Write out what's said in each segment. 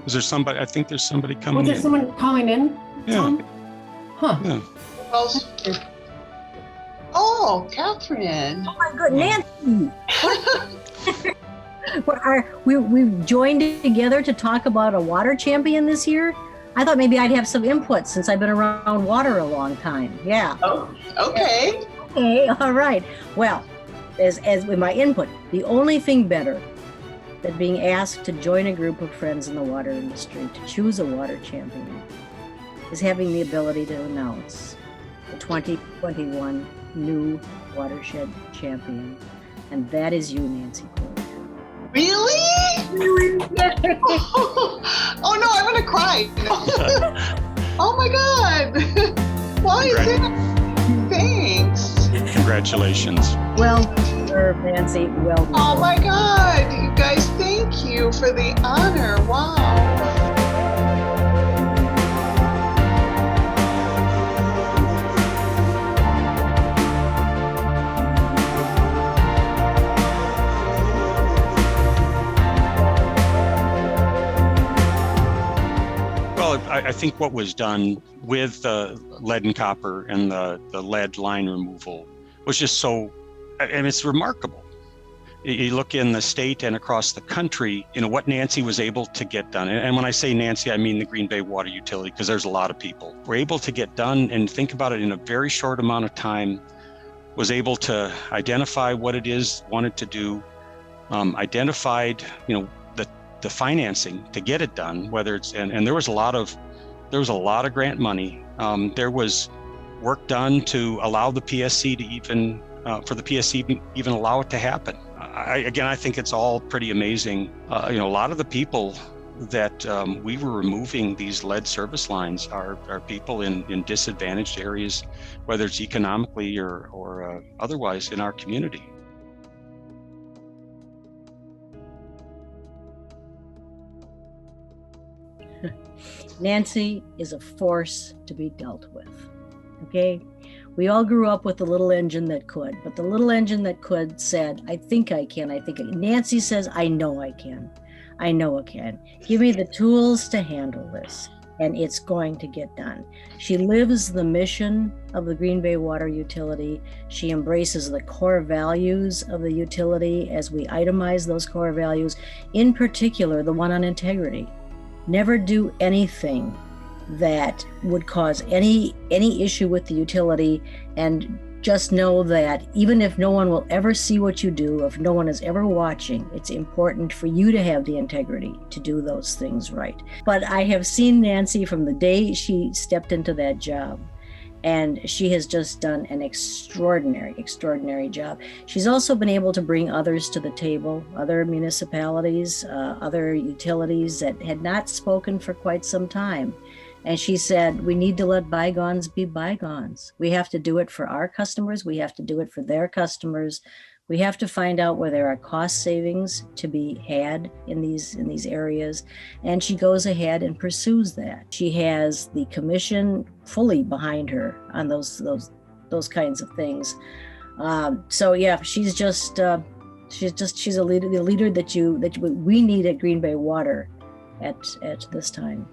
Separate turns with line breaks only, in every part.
Is there somebody? I think there's somebody coming
there's
in.
someone calling in, Tom? Huh.
Yeah.
Oh, Catherine.
Oh my goodness, Nancy. We've joined together to talk about a water champion this year. I thought maybe I'd have some input since I've been around water a long time. Yeah.
Oh, okay.
Okay, all right. Well, as with my input, the only thing better than being asked to join a group of friends in the water industry to choose a water champion is having the ability to announce the 2021 new Watershed champion. And that is you, Nancy Quirk.
Really? Oh no, I'm gonna cry. Oh my God. Why is it? Thanks.
Well,
Congratulations.
Nancy, well.
Oh my God. You guys, thank you for the honor. Wow.
Well, I think what was done with the lead and copper and the lead line removal was just so, and it's remarkable. You look in the state and across the country, what Nancy was able to get done. And when I say Nancy, I mean the Green Bay Water Utility, because there's a lot of people. We're able to get done and think about it in a very short amount of time, was able to identify what it is wanted to do, identified, the financing to get it done, whether it's, and there was a lot of grant money. There was work done to allow the PSC to even, for the PSC even allow it to happen. I think it's all pretty amazing. A lot of the people that we were removing these lead service lines are people in disadvantaged areas, whether it's economically or otherwise in our community.
Nancy is a force to be dealt with, okay? We all grew up with the little engine that could, but the little engine that could said, I think I can, Nancy says, I know I can. I know I can. Give me the tools to handle this, and it's going to get done. She lives the mission of the Green Bay Water Utility. She embraces the core values of the utility as we itemize those core values, in particular, the one on integrity. Never do anything that would cause any issue with the utility, and just know that even if no one will ever see what you do, if no one is ever watching, it's important for you to have the integrity to do those things right. But I have seen Nancy from the day she stepped into that job, and she has just done an extraordinary job. She's also been able to bring others to the table, other municipalities, other utilities that had not spoken for quite some time. And she said, we need to let bygones be bygones. We have to do it for our customers. We have to do it for their customers. We have to find out where there are cost savings to be had in these areas. And she goes ahead and pursues that. She has the commission fully behind her on those kinds of things. So yeah, she's a leader, the leader that we need at Green Bay Water at this time.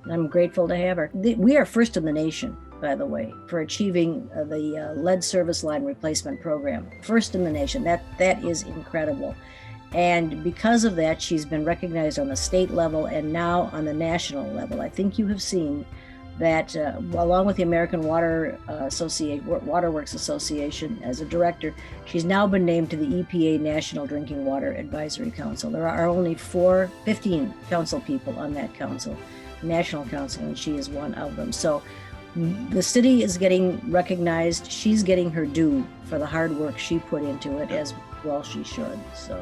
I'm grateful to have her. We are first in the nation, by the way, for achieving the lead service line replacement program. First in the nation. That is incredible. And because of that, she's been recognized on the state level and now on the national level. I think you have seen that along with the American Waterworks Association as a director, she's now been named to the EPA National Drinking Water Advisory Council. There are only 15 council people on that council. National Council, and she is one of them. So the city is getting recognized. She's getting her due for the hard work she put into it, as well she should. So.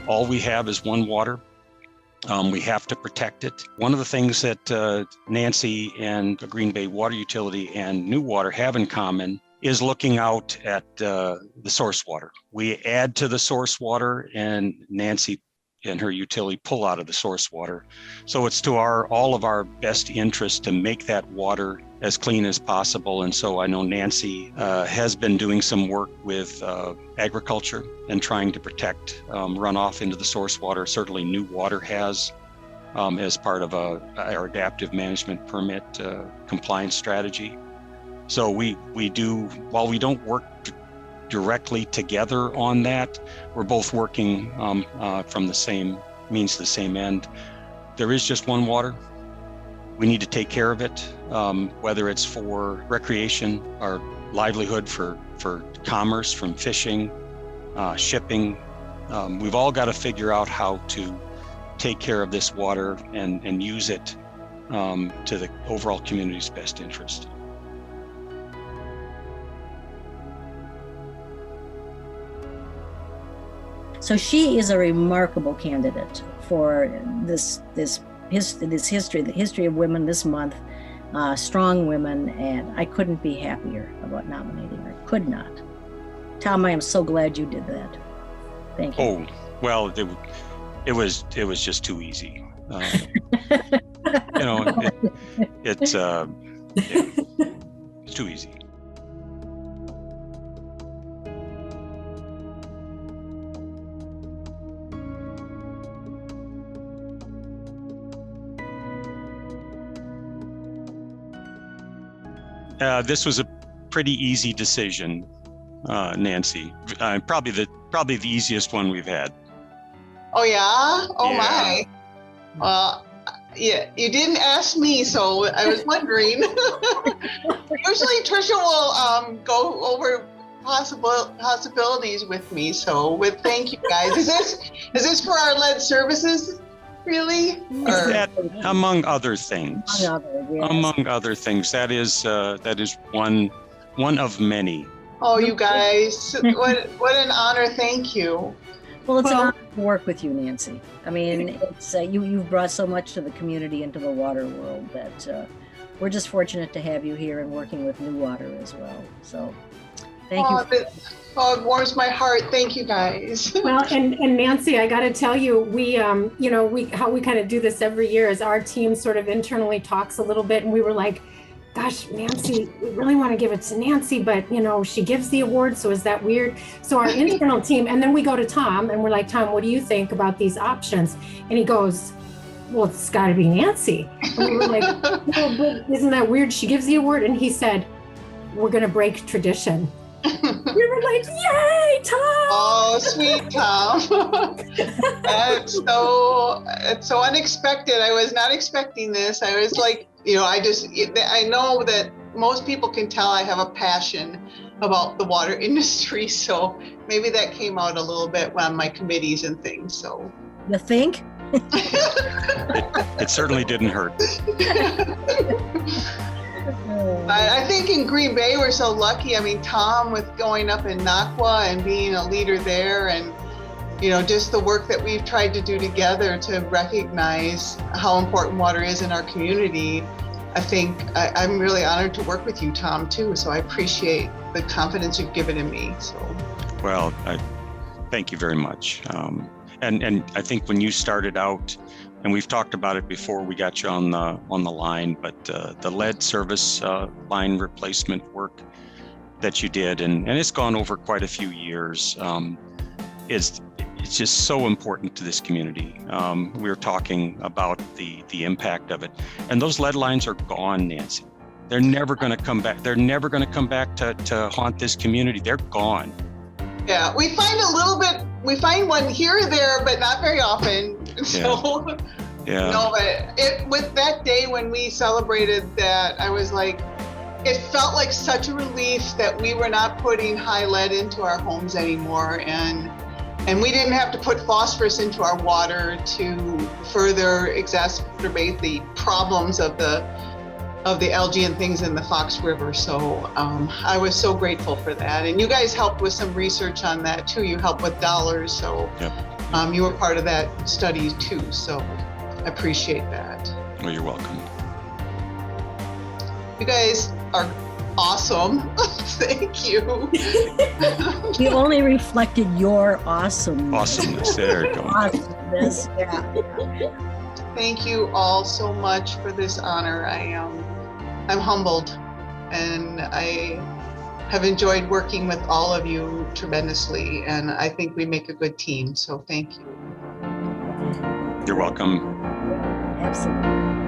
All we have is one water. We have to protect it. One of the things that Nancy and the Green Bay Water Utility and New Water have in common is looking out at the source water. We add to the source water, and Nancy and her utility pull out of the source water. So it's to all of our best interest to make that water as clean as possible. And so I know Nancy has been doing some work with agriculture and trying to protect runoff into the source water. Certainly New Water has as part of our adaptive management permit compliance strategy. So we do, while we don't work directly together on that, we're both working from the same means, the same end. There is just one water. We need to take care of it, whether it's for recreation, our livelihood, for commerce from fishing, shipping. We've all got to figure out how to take care of this water and use it to the overall community's best interest.
So she is a remarkable candidate for this history, the history of women this month, strong women, and I couldn't be happier about nominating her. Could not. Tom, I am so glad you did that. Thank you.
Oh, well, it was just too easy. It's too easy. This was a pretty easy decision, Nancy. Probably the easiest one we've had.
Oh yeah? Oh
Yeah.
my. Well, yeah, you didn't ask me, so I was wondering. Usually Trisha will go over possibilities with me. So thank you guys. Is this for our lead services? Really? Or?
That, among other things.
Among other, yes.
That is one of many.
Oh, you guys, what an honor! Thank you.
Well, it's an honor to work with you, Nancy. I mean, it's you've brought so much to the community and to the water world that we're just fortunate to have you here and working with New Water as well. So, thank you.
It warms my heart. Thank you, guys.
Well, and Nancy, I got to tell you, we how we kind of do this every year is our team sort of internally talks a little bit, and we were like, gosh, Nancy, we really want to give it to Nancy, but she gives the award, so is that weird? So our internal team, and then we go to Tom and we're like, Tom, what do you think about these options? And he goes, well, it's got to be Nancy. And we were like, no, but isn't that weird? She gives the award, and he said, we're going to break tradition. We were like, yay, Tom!
Oh, sweet Tom. It's so unexpected. I was not expecting this. I was like, I know that most people can tell I have a passion about the water industry, so maybe that came out a little bit on my committees and things. So
You think?
It certainly didn't hurt.
I think in Green Bay we're so lucky. I mean, Tom with going up in Naqua and being a leader there, and just the work that we've tried to do together to recognize how important water is in our community. I think I'm really honored to work with you, Tom, too. So I appreciate the confidence you've given in me. So,
well, I thank you very much. And I think when you started out, and we've talked about it before we got you on the line, but the lead service line replacement work that you did, and it's gone over quite a few years, it's just so important to this community. We were talking about the impact of it, and those lead lines are gone, Nancy. They're never going to come back. They're never going to come back to haunt this community. They're gone.
Yeah, we find one here or there, but not very often. So,
yeah.
No, but with that day when we celebrated that, I was like, it felt like such a relief that we were not putting high lead into our homes anymore, and we didn't have to put phosphorus into our water to further exacerbate the problems of the algae and things in the Fox River. So I was so grateful for that. And you guys helped with some research on that too. You helped with dollars. So you were part of that study too. So I appreciate that.
Well, you're welcome.
You guys are awesome. Thank you.
You only reflected your awesomeness.
Awesomeness. There you go.
Awesomeness. Yeah.
Thank you all so much for this honor. I'm humbled, and I have enjoyed working with all of you tremendously, and I think we make a good team. So thank you.
You're welcome.
Absolutely.